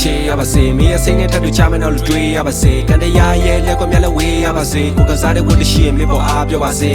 ချေရပါစေမင်းရဲ့စိတ်နဲ့ထပ်တူချမယ်တော့လူတွေရပါစေကန်တရားရဲ့လက်ကွက်မြက်လက်ဝေးရပါစေကိုကစားတဲ့ဝတ်တရှိရင်မင်းပေါ်အားပြောပါစေ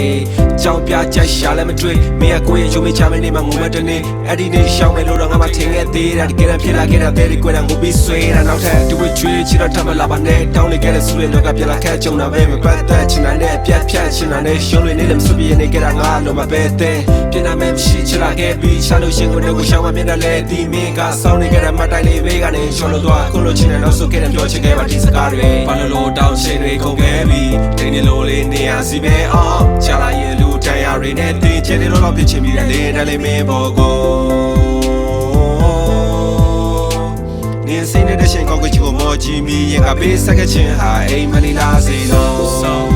ကြောင်ပြချက်ရှာလည်းမတွေ့မင်းရဲ့ကိုယ်ရဲ့ရုံးမချမယ်နေမှာငုံမဲ့တနေ့အဲ့ဒီနေ့ရှောင်းမယ်လို့တော့ငါမထင်ခဲ့သေးတာတကယ်ဖြစ်လာခဲ့တာတဲ့ဒီကွယ်တာငိုပြီးဆွေးတာနောက်ထပ်တူဝချွေးချတော့ထပ်မလာပါနဲ့တောင်းနေခဲ့တဲ့ဆူရဲ့လောကပြလာခဲ့ကြုံတာပဲမပတ်သက်ချင်တာနဲ့ပြတ်ဖြတ်ချင်တာနဲ့ရှုံးနေတယ်မစွပြနေကြတာငါလုံးမပဲတဲ့ပြင်နာမဲ့ရှိချလာခဲ့ပြီးရှာလို့ရှင်ကိုတော့ရှောင်းမမြင်တယ်လေဒီမင်းကစောင်းနေကြတဲ့မတိုင်လေးဘေးကနေရှောင်းလို့သွားခုလိုချင်တယ်နောက်ဆုခဲ့တယ်ပြောချင်ခဲ့ပါဒီစကားတွေဘာလို့တောင်းရှင်တွေကုန်ခဲ့ပြီးတင်းနေလို့လေးနေရစီပဲအောင်ချလာရဲ့လူတရားတွေနဲ့တင်ချင်တယ်လို့ဖြစ်ချင်ပြီးတယ်လေတယ်လေးမင်းဘောကိုနေစင်းနေတဲ့ရှင်ကောက်ကိုချီကိုမော်ချီမီရင်ကပေးဆက်ခဲ့ခြင်းဟာအိမ်မနေလားစေလို့